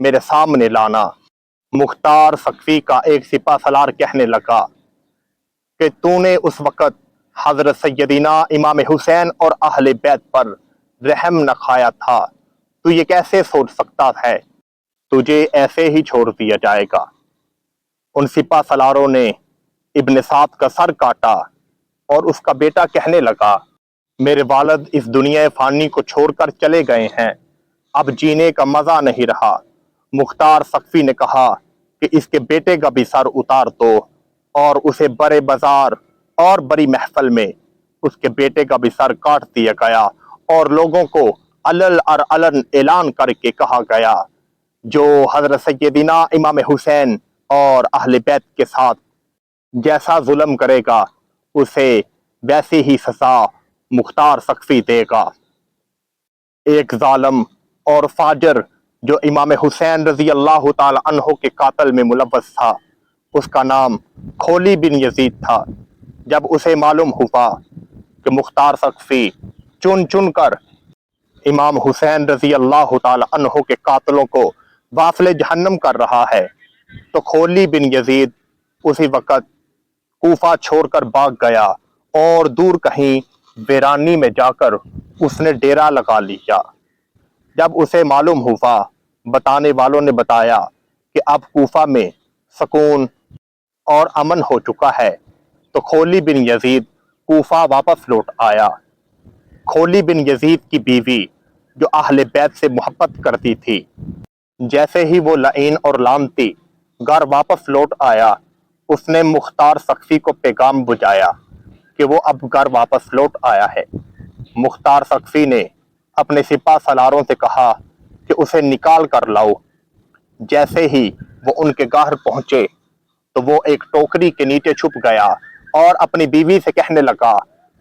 میرے سامنے لانا۔ مختار سقفی کا ایک سپہ سالار کہنے لگا کہ تو نے اس وقت حضرت سیدنا امام حسین اور اہل بیت پر رحم نہ کھایا تھا، تو یہ کیسے سوچ سکتا ہے تجھے ایسے ہی چھوڑ دیا جائے گا؟ ان سپہ سالاروں نے ابن سعد کا سر کاٹا اور اس کا بیٹا کہنے لگا میرے والد اس دنیا فانی کو چھوڑ کر چلے گئے ہیں، اب جینے کا مزہ نہیں رہا۔ مختار سقفی نے کہا کہ اس کے بیٹے کا بھی سر اتار دو، اور اسے بڑے بازار اور بڑی محفل میں اس کے بیٹے کا بھی سر کاٹ دیا گیا، اور لوگوں کو علل اور علن اعلان کر کے کہا گیا جو حضرت سیدنا امام حسین اور اہل بیت کے ساتھ جیسا ظلم کرے گا اسے ویسی ہی سزا مختار سقفی دے گا۔ ایک ظالم اور فاجر جو امام حسین رضی اللہ تعالی عنہ کے قاتل میں ملوث تھا، اس کا نام کھولی بن یزید تھا۔ جب اسے معلوم ہوا کہ مختار سقفی چن چن کر امام حسین رضی اللہ تعالی عنہ کے قاتلوں کو واصل جہنم کر رہا ہے، تو کھولی بن یزید اسی وقت کوفہ چھوڑ کر بھاگ گیا اور دور کہیں ویرانی میں جا کر اس نے ڈیرا لگا لیا۔ جب اسے معلوم ہوا، بتانے والوں نے بتایا کہ اب کوفہ میں سکون اور امن ہو چکا ہے، تو کھولی بن یزید کوفہ واپس لوٹ آیا۔ کھولی بن یزید کی بیوی جو اہل بیت سے محبت کرتی تھی، جیسے ہی وہ لعین اور لعنتی گھر واپس لوٹ آیا، اس نے مختار سقفی کو پیغام بھجایا کہ وہ اب گھر واپس لوٹ آیا ہے۔ مختار سقفی نے اپنے سپہ سالاروں سے کہا کہ اسے نکال کر لاؤ۔ جیسے ہی وہ ان کے گھر پہنچے تو وہ ایک ٹوکری کے نیچے چھپ گیا اور اپنی بیوی سے کہنے لگا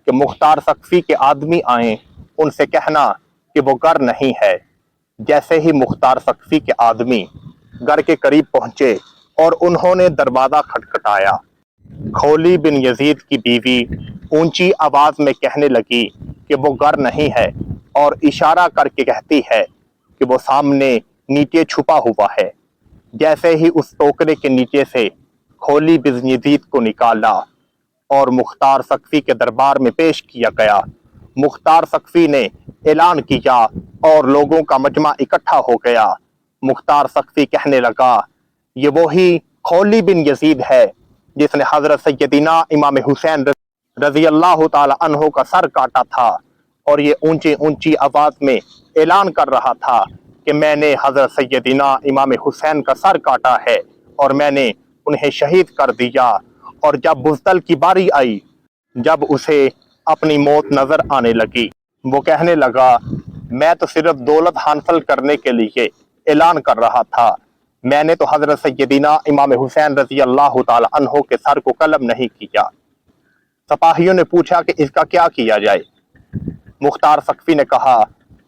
کہ مختار سقفی کے آدمی آئیں، ان سے کہنا کہ وہ گھر نہیں ہے۔ جیسے ہی مختار سقفی کے آدمی گھر کے قریب پہنچے اور انہوں نے دروازہ کھٹکھٹایا، کھولی بن یزید کی بیوی اونچی آواز میں کہنے لگی کہ وہ گھر نہیں ہے، اور اشارہ کر کے کہتی ہے کہ وہ سامنے نیچے چھپا ہوا ہے۔ جیسے ہی اس ٹوکرے کے نیچے سے کھولی بن یزید کو نکالا اور مختار سقفی کے دربار میں پیش کیا گیا، مختار سقفی نے اعلان کیا اور لوگوں کا مجمع اکٹھا ہو گیا۔ مختار سقفی کہنے لگا یہ وہی کھولی بن یزید ہے جس نے حضرت سیدنا امام حسین رضی اللہ تعالی عنہ کا سر کاٹا تھا، اور یہ اونچی اونچی آواز میں اعلان کر رہا تھا کہ میں نے حضرت سیدنا امام حسین کا سر کاٹا ہے اور میں نے انہیں شہید کر دیا۔ اور جب بزدل کی باری آئی، جب اسے اپنی موت نظر آنے لگی، وہ کہنے لگا میں تو صرف دولت حاصل کرنے کے لیے اعلان کر رہا تھا، میں نے تو حضرت سیدنا امام حسین رضی اللہ تعالی عنہ کے سر کو قلم نہیں کیا۔ سپاہیوں نے پوچھا کہ اس کا کیا کیا جائے؟ مختار سقفی نے کہا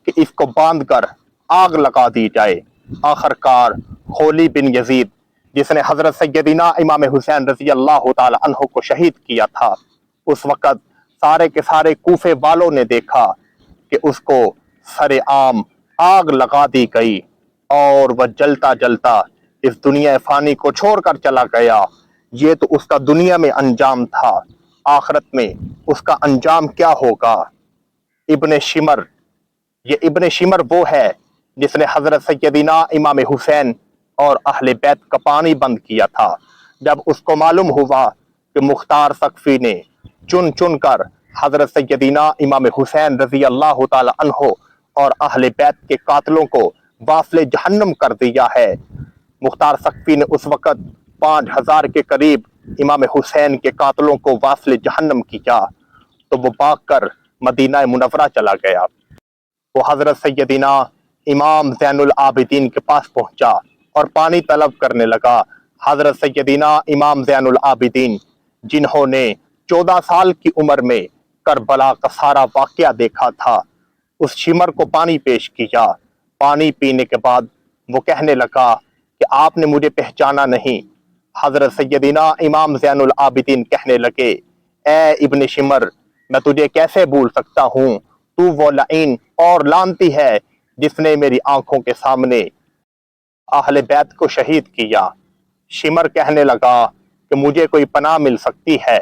کہ اس کو باندھ کر آگ لگا دی جائے۔ آخر کار کھولی بن یزید جس نے حضرت سیدنا امام حسین رضی اللہ تعالی عنہ کو شہید کیا تھا، اس وقت سارے کے سارے کوفے والوں نے دیکھا کہ اس کو سر عام آگ لگا دی گئی اور وہ جلتا جلتا اس دنیا فانی کو چھوڑ کر چلا گیا۔ یہ تو اس کا دنیا میں انجام تھا، آخرت میں اس کا انجام کیا ہوگا؟ ابن شمر، یہ ابن شمر وہ ہے جس نے حضرت سیدنا امام حسین اور اہل بیت کا پانی بند کیا تھا۔ جب اس کو معلوم ہوا کہ مختار سقفی نے چن چن کر حضرت سیدنا امام حسین رضی اللہ تعالی عنہ اور اہل بیت کے قاتلوں کو واصل جہنم کر دیا ہے، مختار سقفی نے اس وقت 5000 کے قریب امام حسین کے قاتلوں کو واصل جہنم کیا، تو وہ بھاگ کر مدینہ منورہ چلا گیا۔ وہ حضرت سیدنا امام زین العابدین کے پاس پہنچا اور پانی طلب کرنے لگا۔ حضرت سیدنا امام زین العابدین جنہوں نے 14 سال کی عمر میں کربلا کا سارا واقعہ دیکھا تھا، اس شمر کو پانی پیش کیا۔ پانی پینے کے بعد وہ کہنے لگا کہ آپ نے مجھے پہچانا نہیں؟ حضرت سیدنا امام زین العابدین کہنے لگے اے ابن شمر، میں تجھے کیسے بھول سکتا ہوں؟ تو وہ لعین اور لعنتی ہے جس نے میری آنکھوں کے سامنے اہل بیت کو شہید کیا۔ شمر کہنے لگا کہ مجھے کوئی پناہ مل سکتی ہے۔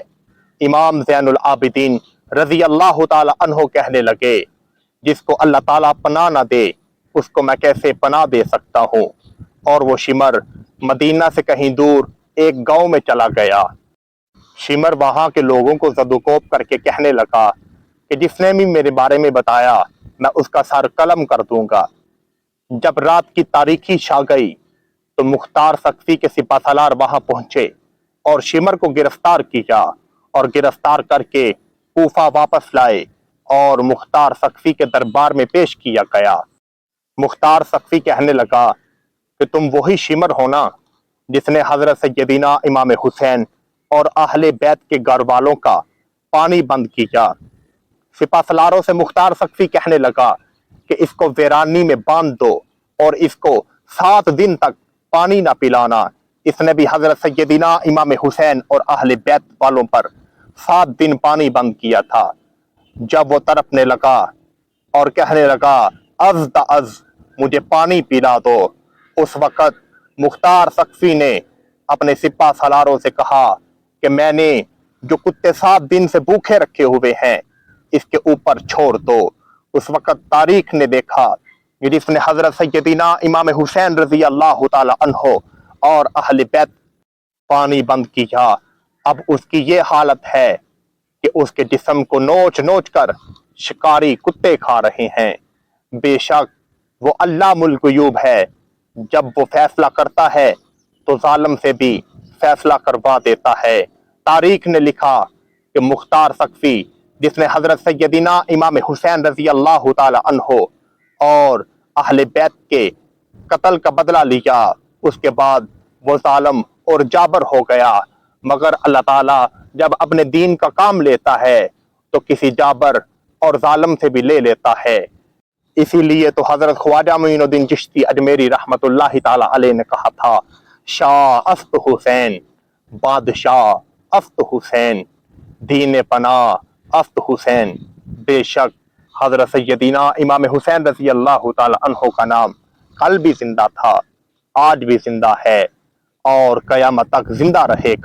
امام زین العابدین رضی اللہ تعالی عنہ کہنے لگے جس کو اللہ تعالیٰ پناہ نہ دے اس کو میں کیسے پناہ دے سکتا ہوں۔ اور وہ شمر مدینہ سے کہیں دور ایک گاؤں میں چلا گیا۔ شمر وہاں کے لوگوں کو زدوکوب کر کے کہنے لگا کہ جس نے بھی میرے بارے میں بتایا میں اس کا سر قلم کر دوں گا۔ جب رات کی تاریکی چھا گئی تو مختار سقفی کے سپہ سالار وہاں پہنچے اور شمر کو گرفتار کیا اور گرفتار کر کے کوفہ واپس لائے اور مختار سقفی کے دربار میں پیش کیا گیا۔ مختار سقفی کہنے لگا کہ تم وہی شمر ہونا جس نے حضرت سیدنا امام حسین اور اہل بیت کے گھر والوں کا پانی بند کیا۔ سپہ سالاروں سے مختار سقفی کہنے لگا کہ اس کو ویرانی میں باندھ دو اور اس کو 7 دن تک پانی نہ پلانا۔ اس نے بھی حضرت سیدنا امام حسین اور اہل بیت والوں پر 7 دن پانی بند کیا تھا۔ جب وہ تڑپنے لگا اور کہنے لگا از دا از مجھے پانی پلا دو، اس وقت مختار سقفی نے اپنے سپہ سالاروں سے کہا کہ میں نے جو کتے 7 دن سے بھوکے رکھے ہوئے ہیں اس کے اوپر چھوڑ دو۔ اس وقت تاریخ نے دیکھا کہ جس نے حضرت سیدنا امام حسین رضی اللہ تعالی عنہ اور اہل بیت پانی بند کیا، اب اس کی یہ حالت ہے کہ اس کے جسم کو نوچ نوچ کر شکاری کتے کھا رہے ہیں۔ بے شک وہ علام الغیوب ہے، جب وہ فیصلہ کرتا ہے تو ظالم سے بھی فیصلہ کروا دیتا ہے۔ تاریخ نے لکھا کہ مختار سقفی جس نے حضرت سیدنا امام حسین رضی اللہ تعالی عنہ اور اہل بیت کے قتل کا بدلہ لیا، اس کے بعد وہ ظالم اور جابر ہو گیا، مگر اللہ تعالیٰ جب اپنے دین کا کام لیتا ہے تو کسی جابر اور ظالم سے بھی لے لیتا ہے۔ اسی لیے تو حضرت خواجہ معین الدین چشتی اجمیری رحمت اللہ تعالی علیہ نے کہا تھا شاہ است حسین بادشاہ است حسین دین پناہ است حسین۔ بے شک حضرت سیدنا امام حسین رضی اللہ تعالی عنہ کا نام کل بھی زندہ تھا، آج بھی زندہ ہے اور قیامت تک زندہ رہے گا۔